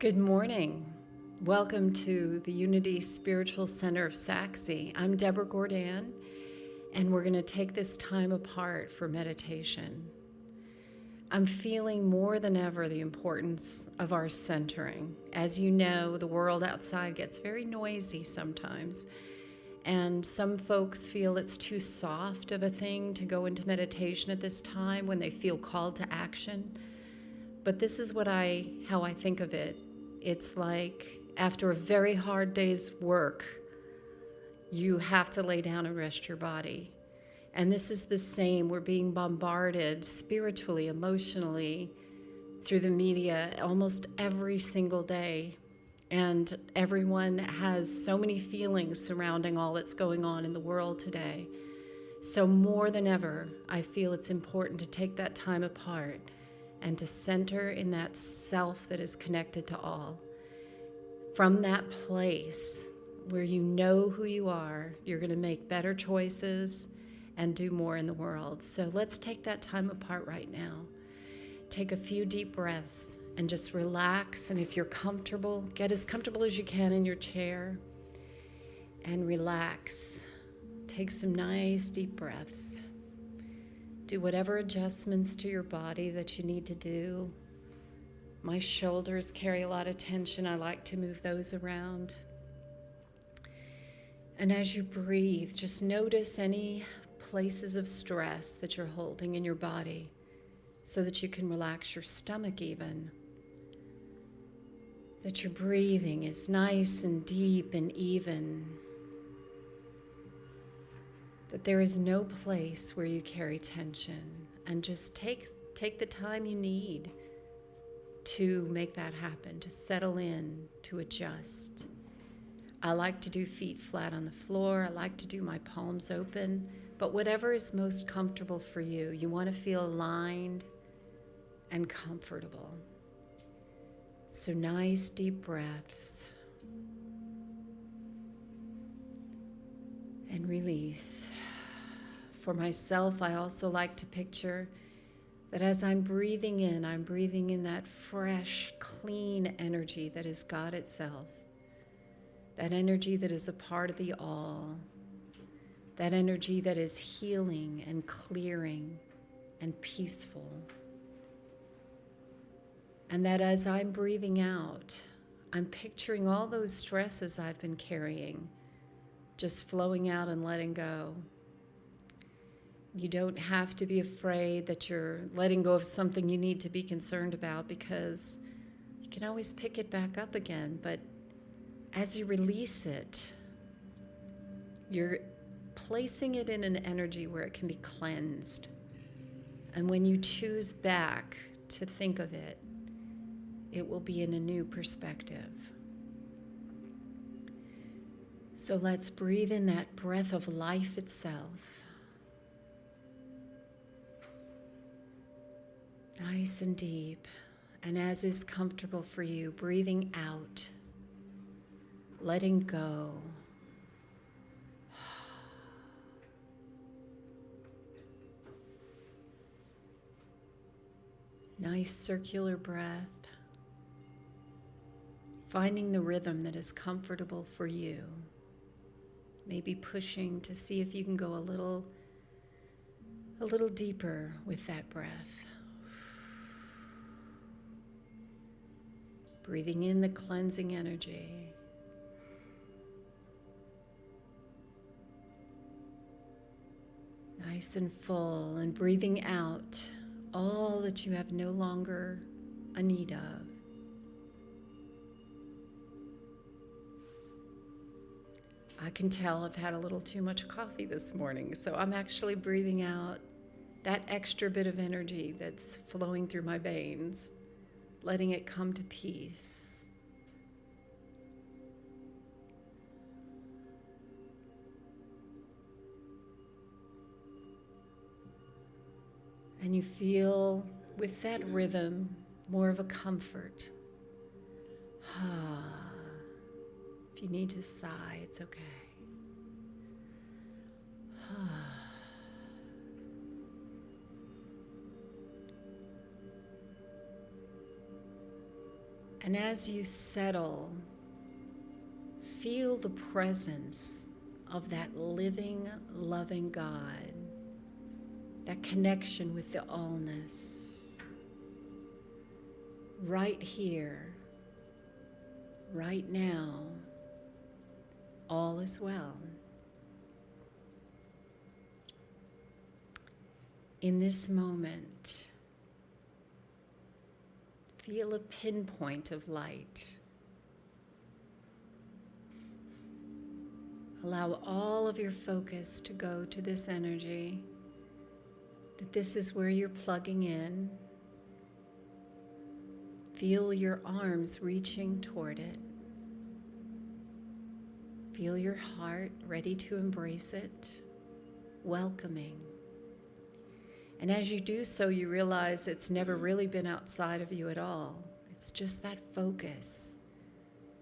Good morning. Welcome to the Unity Spiritual Center of Sachse. I'm Deborah Gordan, and we're going to take this time apart for meditation. I'm feeling more than ever the importance of our centering. As you know, the world outside gets very noisy sometimes, and some folks feel it's too soft of a thing to go into meditation at this time when they feel called to action. But this is how I think of it. It's like after a very hard day's work, you have to lay down and rest your body. And this is the same. We're being bombarded spiritually, emotionally, through the media almost every single day. And everyone has so many feelings surrounding all that's going on in the world today. So more than ever, I feel it's important to take that time apart and to center in that self that is connected to all. From that place where you know who you are, you're going to make better choices and do more in the world. So let's take that time apart right now. Take a few deep breaths and just relax. And if you're comfortable, get as comfortable as you can in your chair and relax. Take some nice deep breaths. Do whatever adjustments to your body that you need to do. My shoulders carry a lot of tension. I like to move those around. And as you breathe, just notice any places of stress that you're holding in your body so that you can relax your stomach even. That your breathing is nice and deep and even. That there is no place where you carry tension, and just take the time you need to make that happen, to settle in, to adjust. I like to do feet flat on the floor. I like to do my palms open, but whatever is most comfortable for you, you want to feel aligned and comfortable. So nice deep breaths. And release. For myself, I also like to picture that as I'm breathing in that fresh, clean energy that is God itself. That energy that is a part of the all. That energy that is healing and clearing and peaceful. And that as I'm breathing out, I'm picturing all those stresses I've been carrying just flowing out and letting go. You don't have to be afraid that you're letting go of something you need to be concerned about, because you can always pick it back up again. But as you release it, you're placing it in an energy where it can be cleansed. And when you choose back to think of it, it will be in a new perspective. So let's breathe in that breath of life itself. Nice and deep. And as is comfortable for you, breathing out, letting go. Nice circular breath. Finding the rhythm that is comfortable for you. Maybe pushing to see if you can go a little deeper with that breath. Breathing in the cleansing energy. Nice and full, and breathing out all that you have no longer a need of. I can tell I've had a little too much coffee this morning, so I'm actually breathing out that extra bit of energy that's flowing through my veins, letting it come to peace. And you feel with that rhythm more of a comfort. If you need to sigh, it's okay. And as you settle, feel the presence of that living, loving God, that connection with the allness, right here, right now, all is well. In this moment, feel a pinpoint of light. Allow all of your focus to go to this energy, that this is where you're plugging in. Feel your arms reaching toward it. Feel your heart ready to embrace it, welcoming. And as you do so, you realize it's never really been outside of you at all. It's just that focus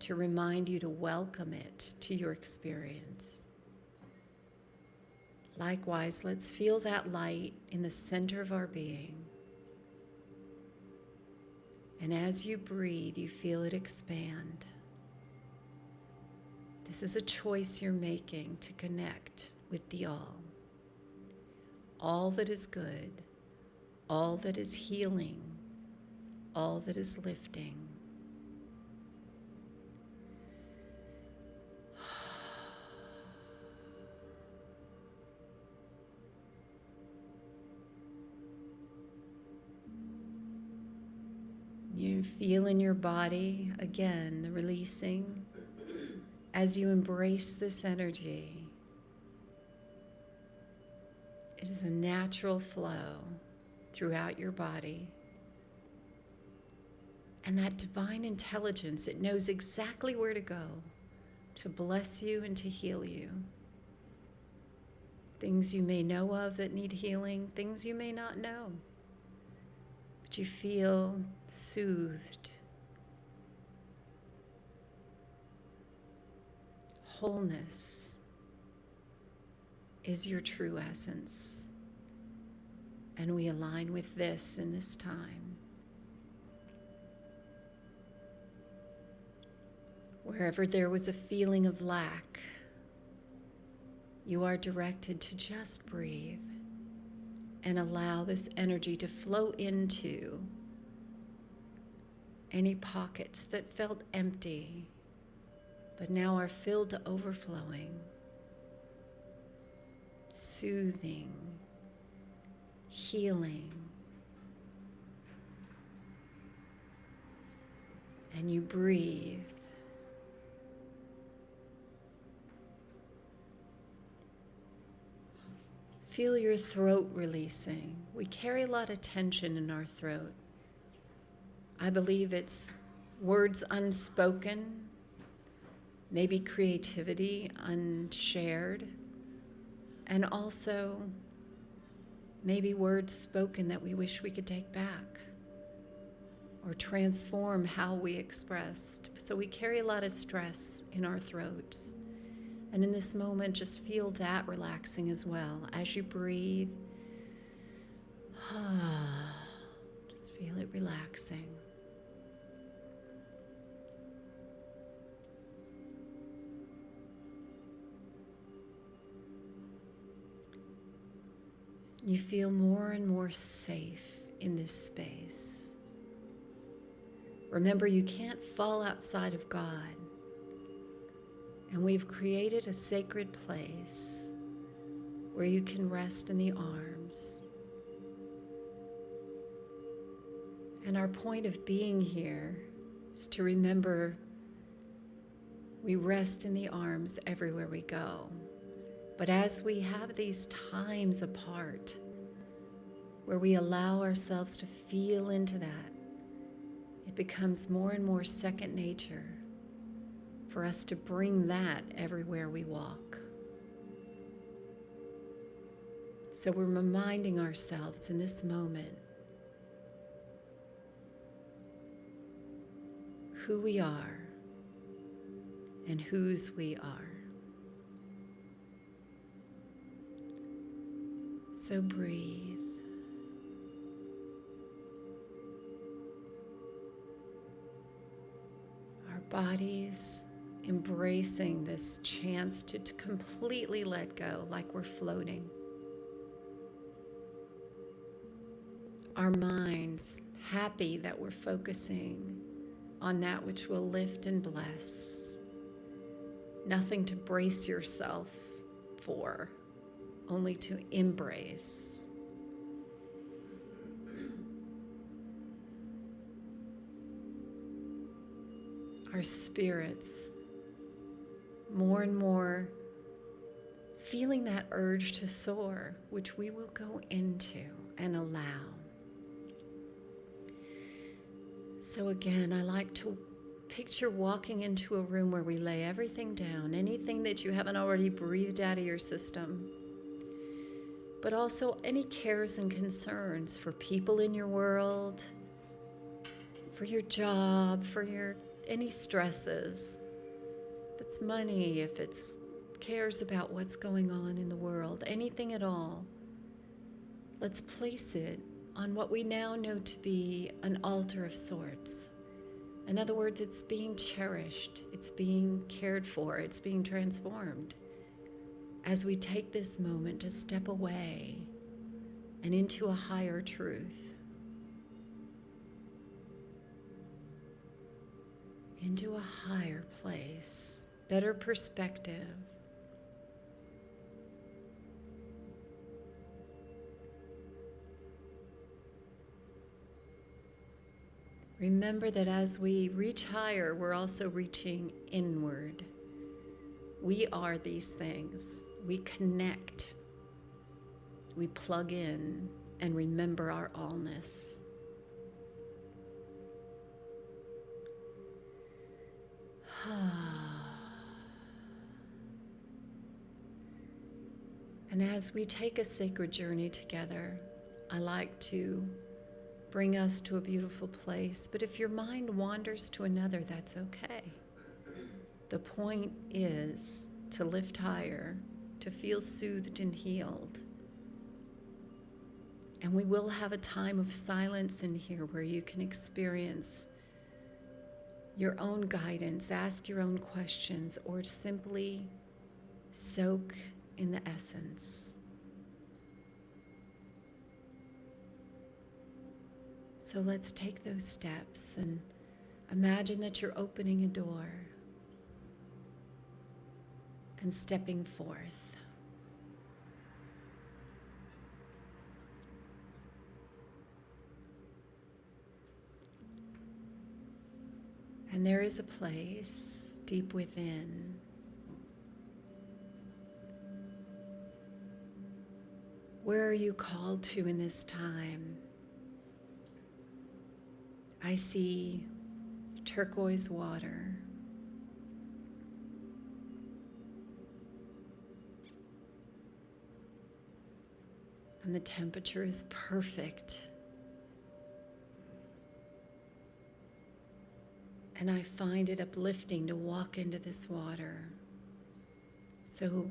to remind you to welcome it to your experience. Likewise, let's feel that light in the center of our being. And as you breathe, you feel it expand. This is a choice you're making to connect with the all that is good, all that is healing, all that is lifting. You feel in your body, again, the releasing. As you embrace this energy, it is a natural flow throughout your body. And that divine intelligence, it knows exactly where to go to bless you and to heal you. Things you may know of that need healing, things you may not know. But you feel soothed. Wholeness is your true essence. And we align with this in this time. Wherever there was a feeling of lack, you are directed to just breathe and allow this energy to flow into any pockets that felt empty, but now are filled to overflowing, soothing, healing. And you breathe. Feel your throat releasing. We carry a lot of tension in our throat. I believe it's words unspoken, maybe creativity unshared, and also maybe words spoken that we wish we could take back or transform how we expressed. So we carry a lot of stress in our throats. And in this moment, just feel that relaxing as well. As you breathe, just feel it relaxing. You feel more and more safe in this space. Remember, you can't fall outside of God. And we've created a sacred place where you can rest in the arms. And our point of being here is to remember we rest in the arms everywhere we go. But as we have these times apart where we allow ourselves to feel into that, it becomes more and more second nature for us to bring that everywhere we walk. So we're reminding ourselves in this moment who we are and whose we are. So breathe. bodies embracing this chance to completely let go, like we're floating. Our minds happy that we're focusing on that which will lift and bless. Nothing to brace yourself for, only to embrace. Our spirits, more and more feeling that urge to soar, which we will go into and allow. So again, I like to picture walking into a room where we lay everything down, anything that you haven't already breathed out of your system, but also any cares and concerns for people in your world, for your job, for any stresses. If it's money, if it's cares about what's going on in the world, anything at all, let's place it on what we now know to be an altar of sorts. In other words, it's being cherished, it's being cared for, it's being transformed as we take this moment to step away and into a higher truth, into a higher place, better perspective. Remember that as we reach higher, we're also reaching inward. We are these things. We connect. We plug in and remember our allness. And as we take a sacred journey together, I like to bring us to a beautiful place. But if your mind wanders to another, that's okay. The point is to lift higher, to feel soothed and healed. And we will have a time of silence in here where you can experience your own guidance, ask your own questions, or simply soak in the essence. So let's take those steps and imagine that you're opening a door and stepping forth. And there is a place deep within where are you called to in this time? I see turquoise water. And the temperature is perfect. And I find it uplifting to walk into this water. So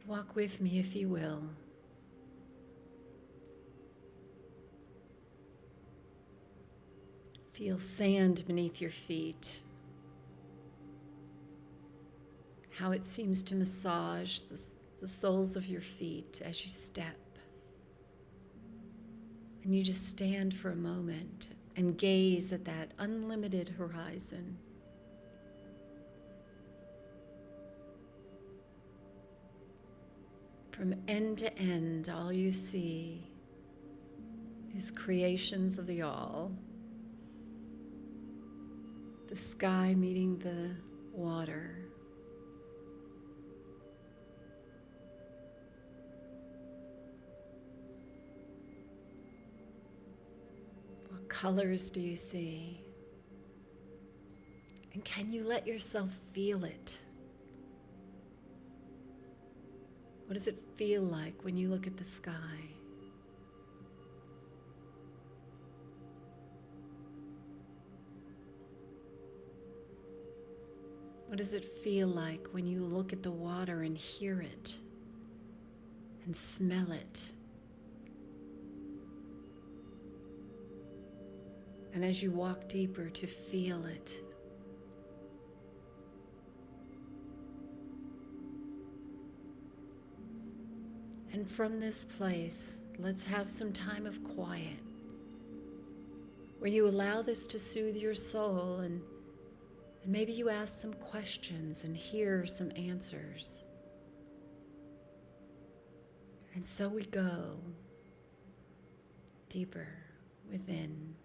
walk with me if you will. Feel sand beneath your feet. How it seems to massage the soles of your feet as you step. And you just stand for a moment and gaze at that unlimited horizon. From end to end, all you see is creations of the all. The sky meeting the water. What colors do you see? And can you let yourself feel it? What does it feel like when you look at the sky? What does it feel like when you look at the water and hear it and smell it? And as you walk deeper, to feel it. And from this place, let's have some time of quiet where you allow this to soothe your soul, and maybe you ask some questions and hear some answers. And so we go deeper within.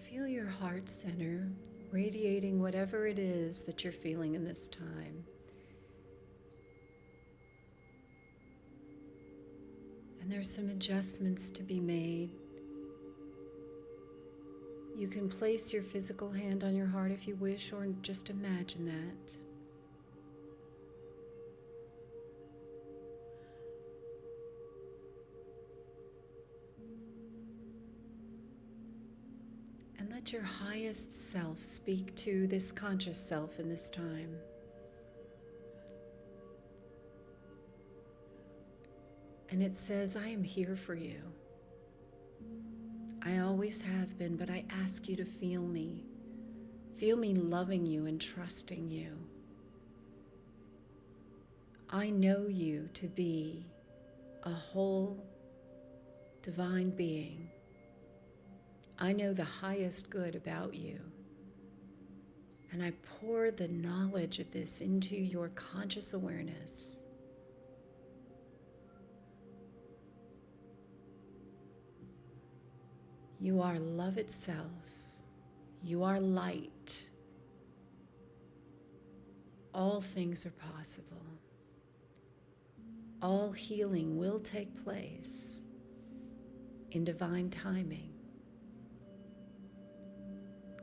Feel your heart center radiating whatever it is that you're feeling in this time. And there's some adjustments to be made. You can place your physical hand on your heart if you wish, or just imagine that. And let your highest self speak to this conscious self in this time. And it says, I am here for you. I always have been, but I ask you to feel me. Feel me loving you and trusting you. I know you to be a whole divine being. I know the highest good about you. And I pour the knowledge of this into your conscious awareness. You are love itself. You are light. All things are possible. All healing will take place in divine timing.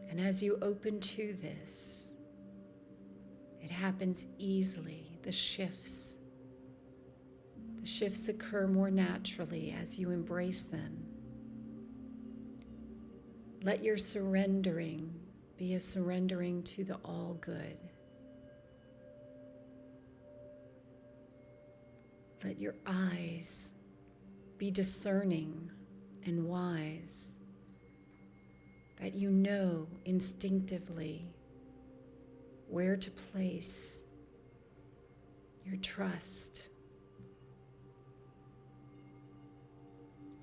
And as you open to this, it happens easily. The shifts occur more naturally as you embrace them. Let your surrendering be a surrendering to the all good. Let your eyes be discerning and wise, that you know instinctively where to place your trust,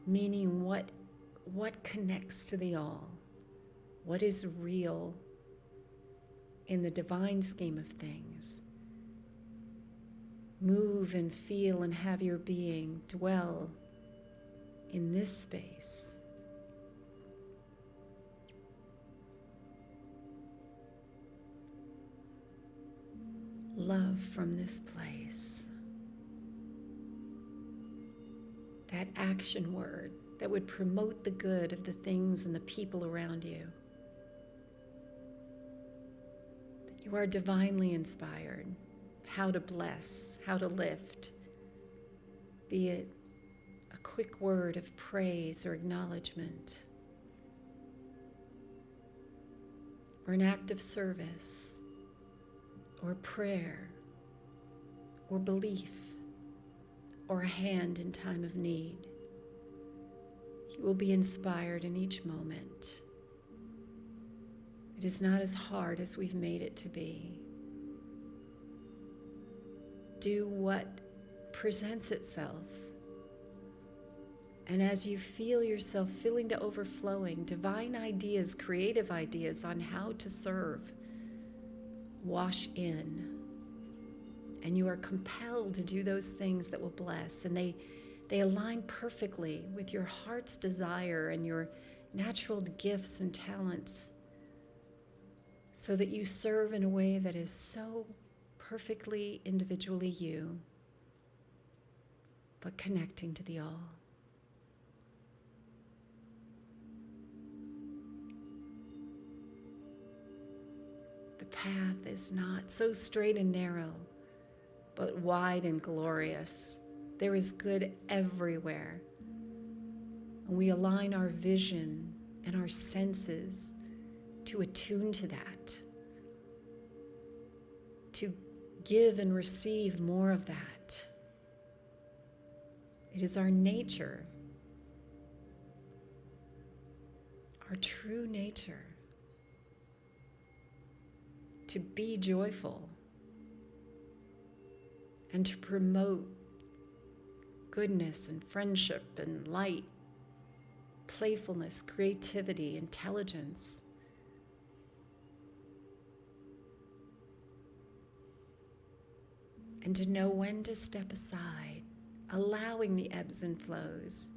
meaning what connects to the all, what is real in the divine scheme of things. Move and feel and have your being dwell in this space. Love from this place. That action word that would promote the good of the things and the people around you. That you are divinely inspired. How to bless, how to lift. Be it a quick word of praise or acknowledgement, or an act of service, or prayer, or belief, or a hand in time of need. You will be inspired in each moment. It is not as hard as we've made it to be. Do what presents itself. And as you feel yourself filling to overflowing, divine ideas, creative ideas on how to serve wash in. And you are compelled to do those things that will bless. And they align perfectly with your heart's desire and your natural gifts and talents, so that you serve in a way that is so perfectly individually you, but connecting to the all. The path is not so straight and narrow, but wide and glorious. There is good everywhere. And we align our vision and our senses to attune to that, to give and receive more of that. It is our nature, our true nature, to be joyful and to promote goodness and friendship and light, playfulness, creativity, intelligence. And to know when to step aside, allowing the ebbs and flows.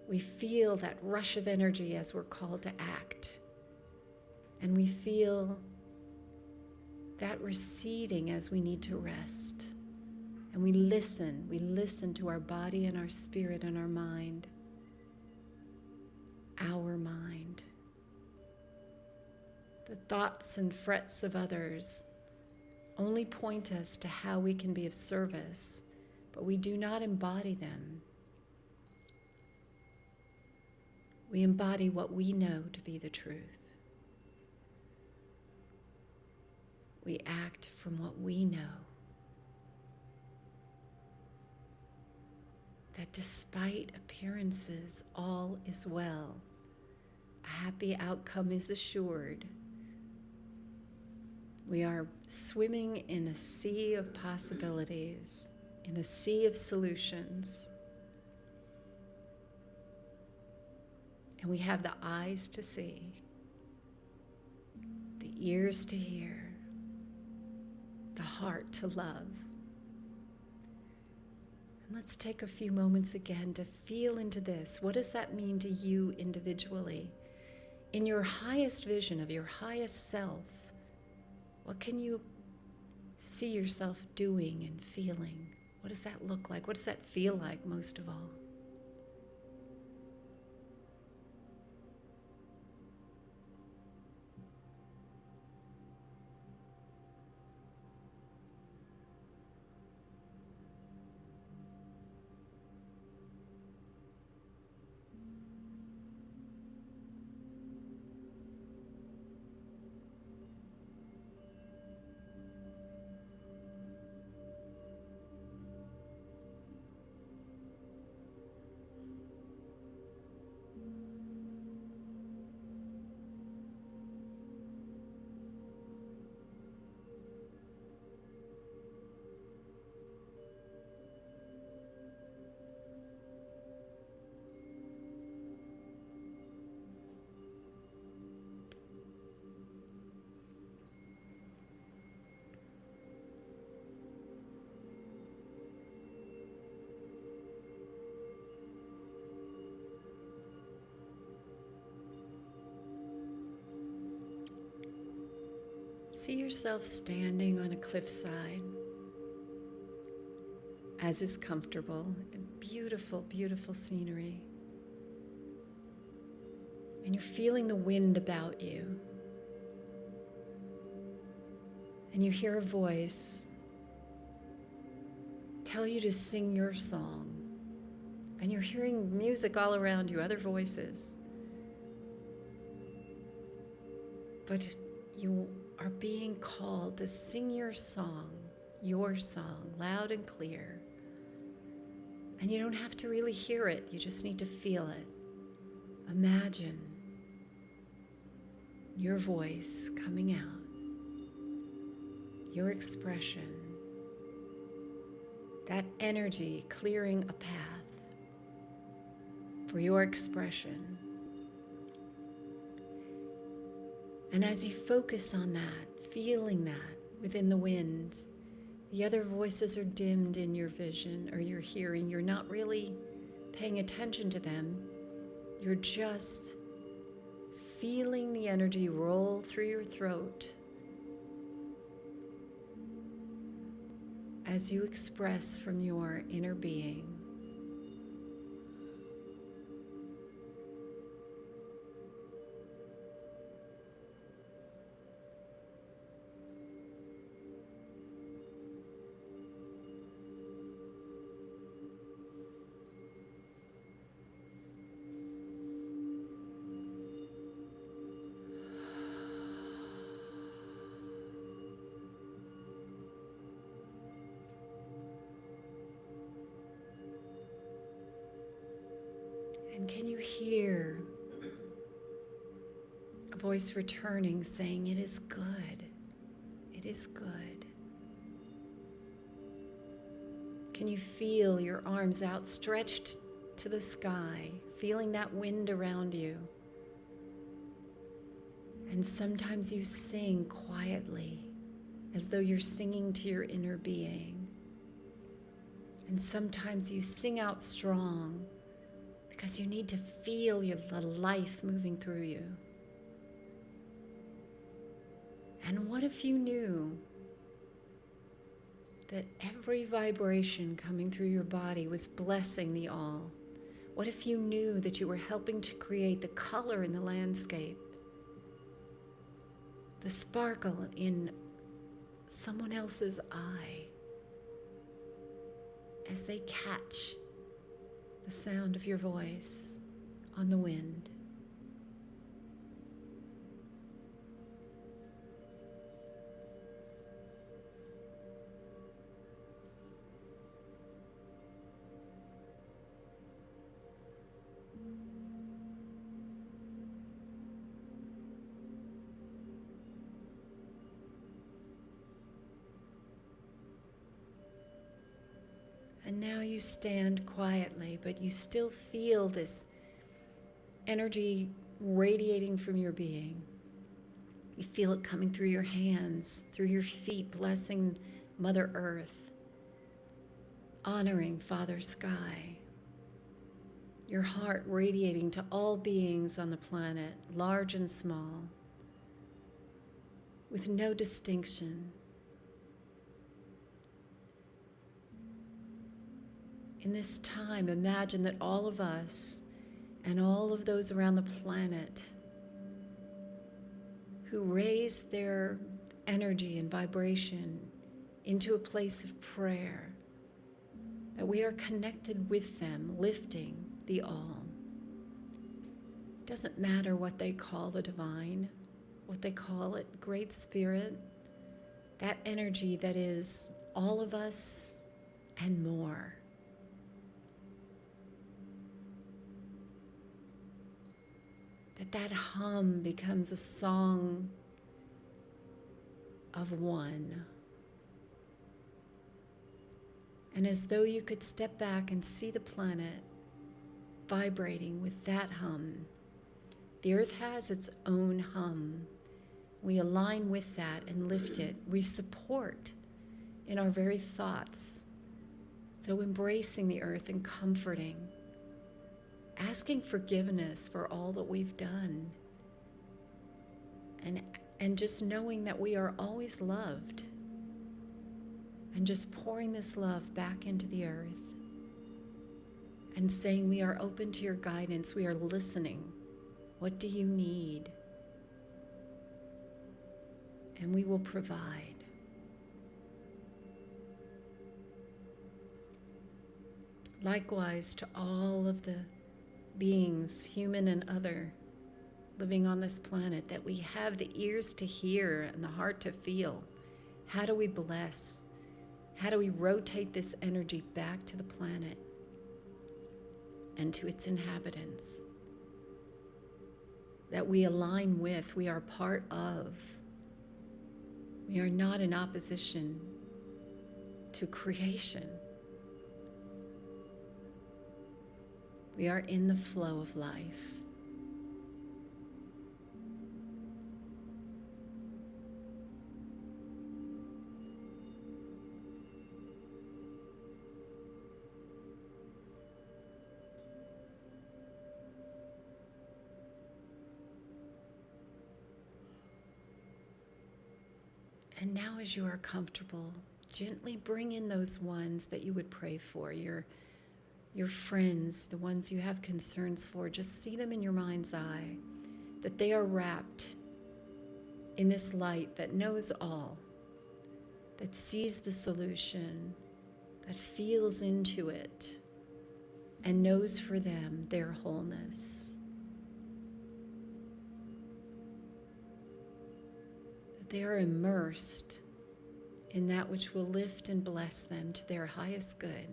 We feel that rush of energy as we're called to act. And we feel that receding as we need to rest. And we listen to our body and our spirit and our mind. Our mind. The thoughts and frets of others only point us to how we can be of service, but we do not embody them. We embody what we know to be the truth. We act from what we know. That despite appearances, all is well. A happy outcome is assured. We are swimming in a sea of possibilities, in a sea of solutions. And we have the eyes to see, the ears to hear, the heart to love. And let's take a few moments again to feel into this. What does that mean to you individually? In your highest vision of your highest self, what can you see yourself doing and feeling? What does that look like? What does that feel like most of all? See yourself standing on a cliffside, as is comfortable, and beautiful, beautiful scenery. And you're feeling the wind about you. And you hear a voice tell you to sing your song. And you're hearing music all around you, other voices. But you are being called to sing your song, loud and clear. And you don't have to really hear it, you just need to feel it. Imagine your voice coming out, your expression, that energy clearing a path for your expression. And as you focus on that, feeling that within the wind, the other voices are dimmed in your vision or your hearing. You're not really paying attention to them. You're just feeling the energy roll through your throat as you express from your inner being. And can you hear a voice returning saying, "It is good, it is good"? Can you feel your arms outstretched to the sky, feeling that wind around you? And sometimes you sing quietly, as though you're singing to your inner being. And sometimes you sing out strong, because you need to feel the life moving through you. And what if you knew that every vibration coming through your body was blessing the all? What if you knew that you were helping to create the color in the landscape, the sparkle in someone else's eye as they catch the sound of your voice on the wind? And now you stand quietly, but you still feel this energy radiating from your being. You feel it coming through your hands, through your feet, blessing Mother Earth, honoring Father Sky. Your heart radiating to all beings on the planet, large and small, with no distinction. In this time, imagine that all of us and all of those around the planet who raise their energy and vibration into a place of prayer, that we are connected with them, lifting the all. It doesn't matter what they call the divine, what they call it, Great Spirit, that energy that is all of us and more. That hum becomes a song of one. And as though you could step back and see the planet vibrating with that hum. The earth has its own hum. We align with that and lift it. We support in our very thoughts. So embracing the earth and comforting, asking forgiveness for all that we've done, and just knowing that we are always loved, and just pouring this love back into the earth and saying we are open to your guidance, we are listening. What do you need? And we will provide. Likewise to all of the beings, human and other, living on this planet, that we have the ears to hear and the heart to feel. How do we bless? How do we rotate this energy back to the planet and to its inhabitants? That we align with, we are part of. We are not in opposition to creation. We are in the flow of life. And now as you are comfortable, gently bring in those ones that you would pray for, your friends, the ones you have concerns for. Just see them in your mind's eye, that they are wrapped in this light that knows all, that sees the solution, that feels into it, and knows for them their wholeness. That they are immersed in that which will lift and bless them to their highest good.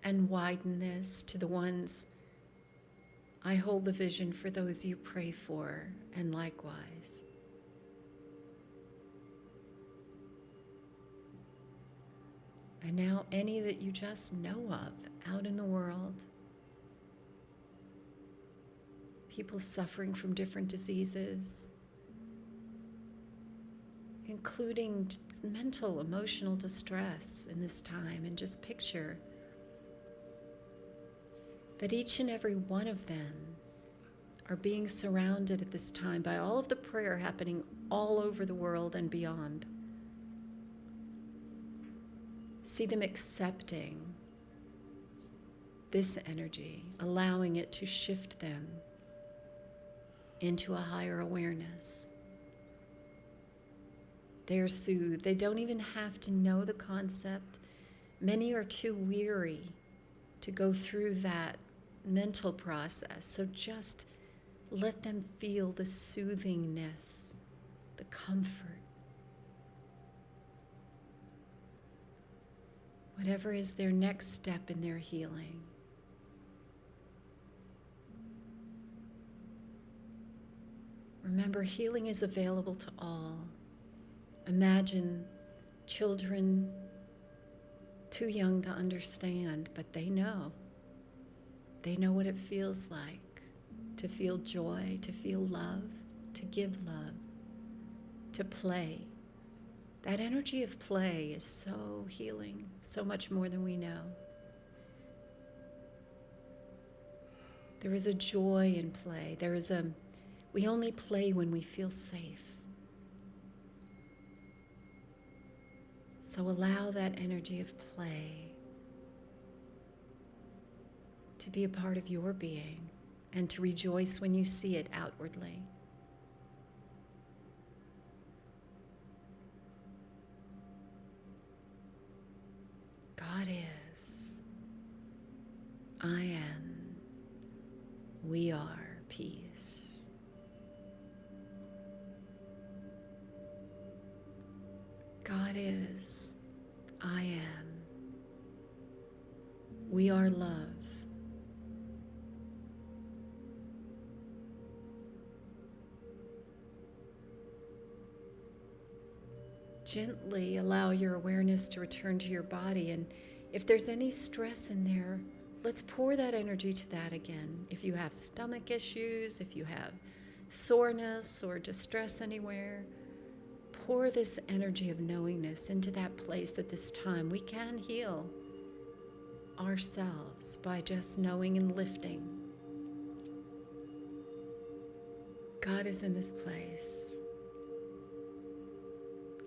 And widen this to the ones I hold the vision for, those you pray for, and likewise. And now any that you just know of out in the world, people suffering from different diseases, including mental, emotional distress in this time. And just picture that each and every one of them are being surrounded at this time by all of the prayer happening all over the world and beyond. See them accepting this energy, allowing it to shift them into a higher awareness. They're soothed. They don't even have to know the concept. Many are too weary to go through that mental process. So just let them feel the soothingness, the comfort. Whatever is their next step in their healing. Remember, healing is available to all. Imagine children too young to understand, but they know. They know what it feels like to feel joy, to feel love, to give love, to play. That energy of play is so healing, so much more than we know. There is a joy in play. We only play when we feel safe. So allow that energy of play to be a part of your being and to rejoice when you see it outwardly. God is, I am, we are peace. God is, I am, we are love. Gently allow your awareness to return to your body, and if there's any stress in there, let's pour that energy to that again. If you have stomach issues, if you have soreness or distress anywhere, pour this energy of knowingness into that place at this time. We can heal ourselves by just knowing and lifting. God is in this place.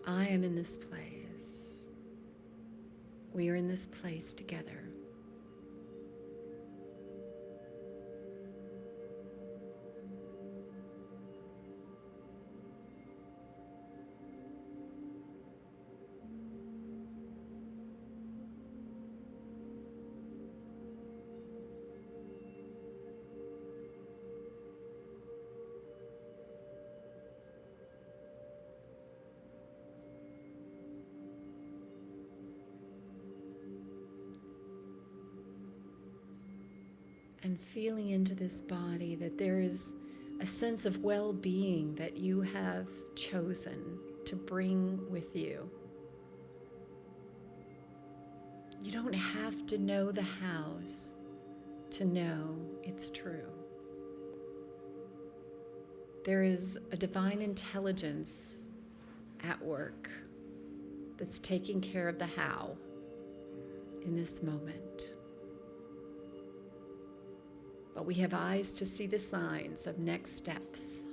I am in this place. We are in this place together. And feeling into this body that there is a sense of well-being that you have chosen to bring with you. You don't have to know the hows to know it's true. There is a divine intelligence at work that's taking care of the how in this moment. But we have eyes to see the signs of next steps.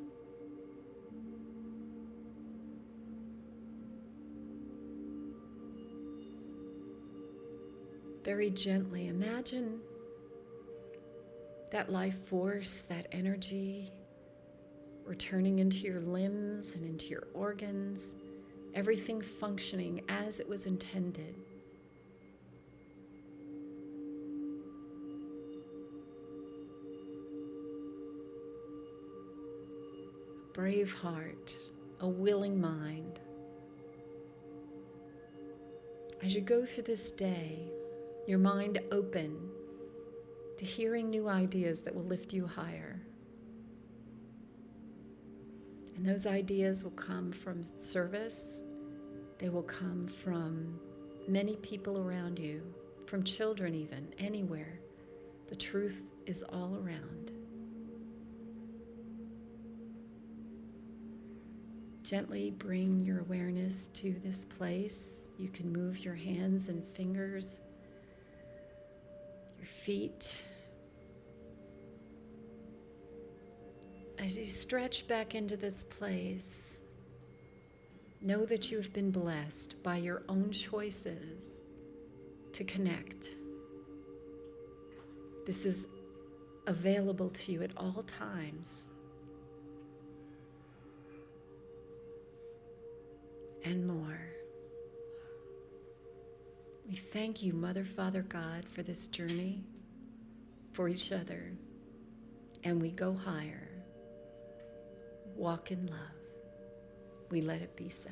Very gently, imagine that life force, that energy, returning into your limbs and into your organs, everything functioning as it was intended. Brave heart, a willing mind. As you go through this day, your mind open to hearing new ideas that will lift you higher. And those ideas will come from service. They will come from many people around you, from children even, anywhere. The truth is all around. Gently bring your awareness to this place. You can move your hands and fingers, your feet. As you stretch back into this place, know that you have been blessed by your own choices to connect. This is available to you at all times. And more. We thank you, Mother, Father, God, for this journey, for each other, and we go higher. Walk in love. We let it be so.